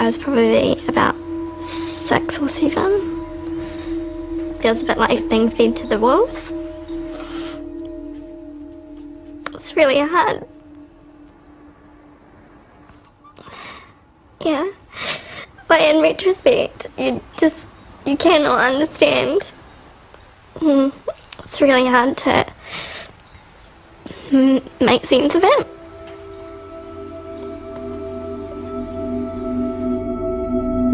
I was probably about 6 or 7. Feels a bit like being fed to the wolves. It's really hard. Yeah. But in retrospect, you cannot understand. It's really hard to make sense of it.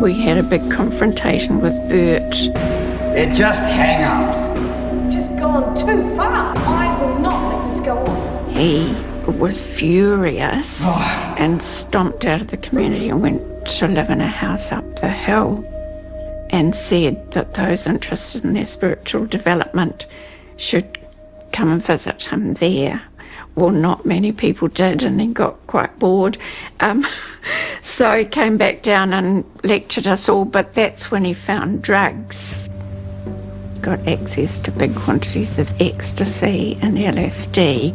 We had a big confrontation with Bert. They're just hang-ups. Just gone too far. I will not let this go on. He was furious and stomped out of the community and went to live in a house up the hill and said that those interested in their spiritual development should come and visit him there. Well, not many people did, and he got quite bored. So he came back down and lectured us all, but that's when he found drugs. Got access to big quantities of ecstasy and LSD.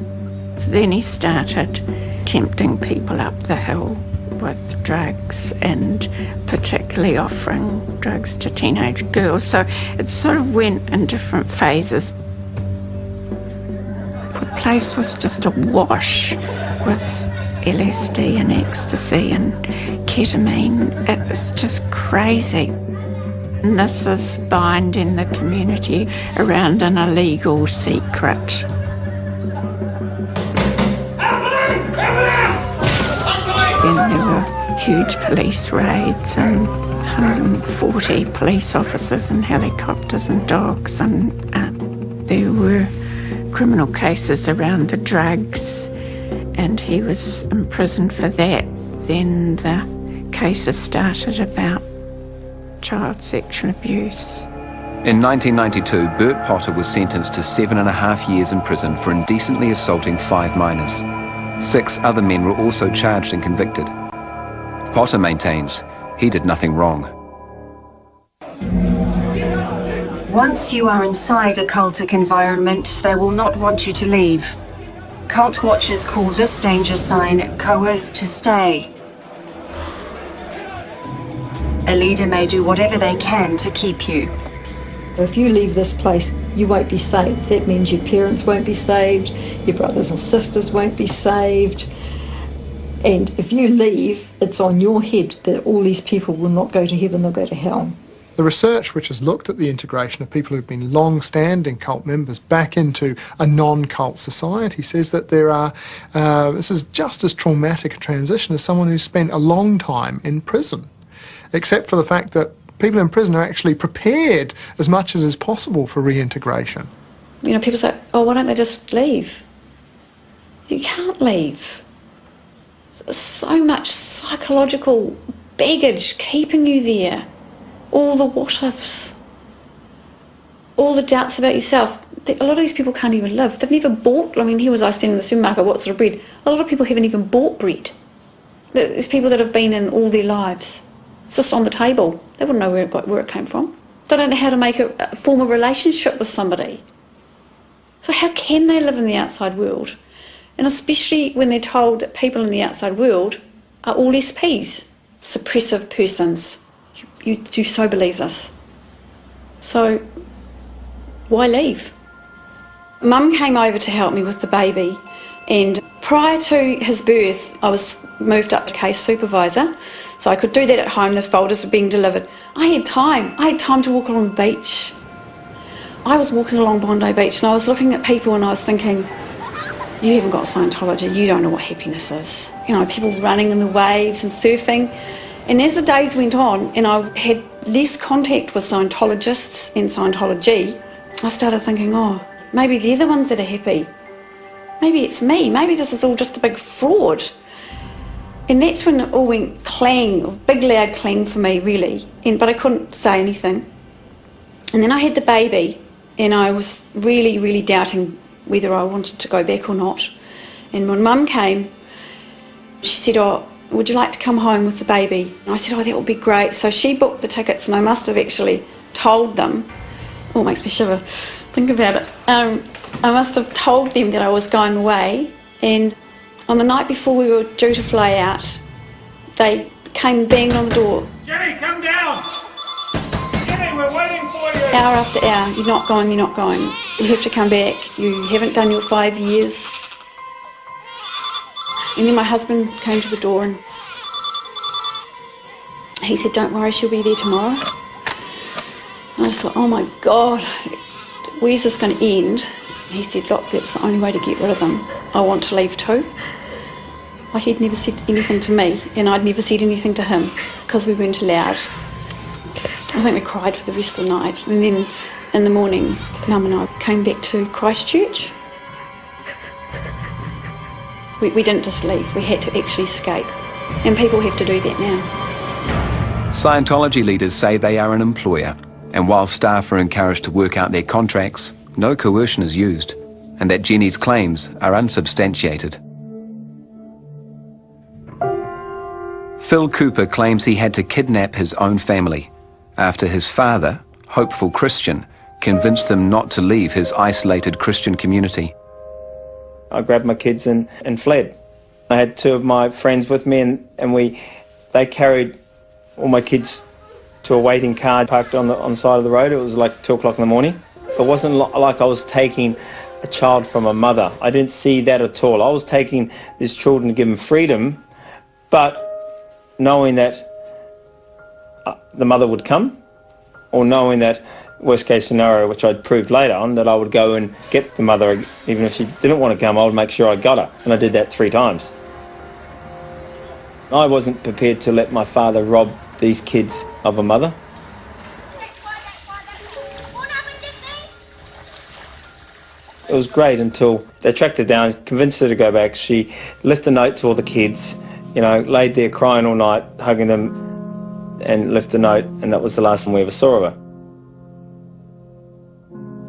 So then he started tempting people up the hill with drugs, and particularly offering drugs to teenage girls. So it sort of went in different phases. The place was just awash with LSD and ecstasy and ketamine. It was just crazy. And this is binding the community around an illegal secret. Then there were huge police raids and 140 police officers and helicopters and dogs, and there were criminal cases around the drugs, and he was imprisoned for that. Then the cases started about child sexual abuse. In 1992, Bert Potter was sentenced to 7.5 years in prison for indecently assaulting 5 minors. 6 other men were also charged and convicted. Potter maintains he did nothing wrong. Once you are inside a cultic environment, they will not want you to leave. Cult watchers call this danger sign coerced to stay. A leader may do whatever they can to keep you. If you leave this place, you won't be saved. That means your parents won't be saved, your brothers and sisters won't be saved. And if you leave, it's on your head that all these people will not go to heaven, they'll go to hell. The research which has looked at the integration of people who've been long-standing cult members back into a non-cult society says that there are, this is just as traumatic a transition as someone who's spent a long time in prison, except for the fact that people in prison are actually prepared as much as is possible for reintegration. You know, people say, oh, why don't they just leave? You can't leave. There's so much psychological baggage keeping you there. All the what-ifs. All the doubts about yourself. A lot of these people can't even live. They've never bought, I mean, here was I standing in the supermarket, what sort of bread? A lot of people haven't even bought bread. There's people that have been in all their lives. It's just on the table. They wouldn't know where it came from. They don't know how to make a form a relationship with somebody. So how can they live in the outside world? And especially when they're told that people in the outside world are all SPs, suppressive persons. You do so believe this. So why leave? Mum came over to help me with the baby, and prior to his birth I was moved up to case supervisor, so I could do that at home. The folders were being delivered. I had time to walk along the beach. I was walking along Bondi Beach and I was looking at people and I was thinking, you haven't got Scientology, you don't know what happiness is. You know, people running in the waves and surfing. And as the days went on and I had less contact with Scientologists and Scientology, I started thinking, oh, maybe they're the ones that are happy. Maybe it's me. Maybe this is all just a big fraud. And that's when it all went clang, big loud clang for me, really. But I couldn't say anything. And then I had the baby and I was really, really doubting whether I wanted to go back or not. And when Mum came, she said, oh, would you like to come home with the baby? And I said, oh, that would be great. So she booked the tickets and I must have actually told them, oh, it makes me shiver, think about it. I must have told them that I was going away, and on the night before we were due to fly out, they came banged on the door. Jenny, come down! Jenny, we're waiting for you! Hour after hour, you're not going, you're not going. You have to come back, you haven't done your 5 years. And then my husband came to the door and he said, don't worry, she'll be there tomorrow. And I just thought, oh my God, where's this going to end? He said, look, that's the only way to get rid of them. I want to leave too. Well, he'd never said anything to me, and I'd never said anything to him because we weren't allowed. I think we cried for the rest of the night. And then in the morning, Mum and I came back to Christchurch. We didn't just leave, we had to actually escape. And people have to do that now. Scientology leaders say they are an employer, and while staff are encouraged to work out their contracts, no coercion is used, and that Jenny's claims are unsubstantiated. Phil Cooper claims he had to kidnap his own family after his father, hopeful Christian, convinced them not to leave his isolated Christian community. I grabbed my kids and fled. I had two of my friends with me, and they carried all my kids to a waiting car parked on the side of the road. It was like 2 o'clock in the morning. It wasn't like I was taking a child from a mother. I didn't see that at all. I was taking these children to give them freedom, but knowing that the mother would come, or knowing that worst case scenario, which I'd proved later on, that I would go and get the mother. Even if she didn't want to come, I would make sure I got her, and I did that 3 times. I wasn't prepared to let my father rob these kids of a mother. It was great until they tracked her down, convinced her to go back. She left a note to all the kids, you know, laid there crying all night, hugging them, and left a note, and that was the last time we ever saw of her.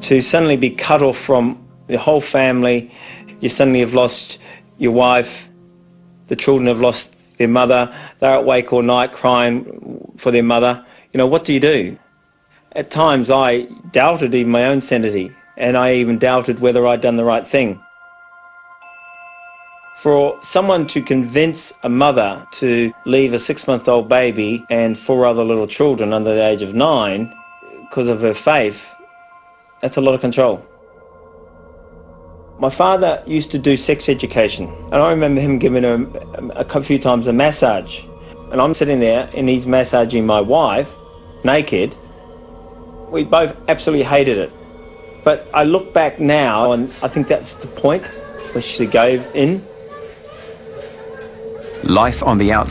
To suddenly be cut off from your whole family, you suddenly have lost your wife, the children have lost their mother, they're awake all night crying for their mother. You know, what do you do? At times I doubted even my own sanity, and I even doubted whether I'd done the right thing. For someone to convince a mother to leave a 6-month-old baby and 4 other little children under the age of 9 because of her faith, that's a lot of control. My father used to do sex education, and I remember him giving her a few times a massage. And I'm sitting there and he's massaging my wife, naked. We both absolutely hated it. But I look back now and I think that's the point where she gave in. Life on the outside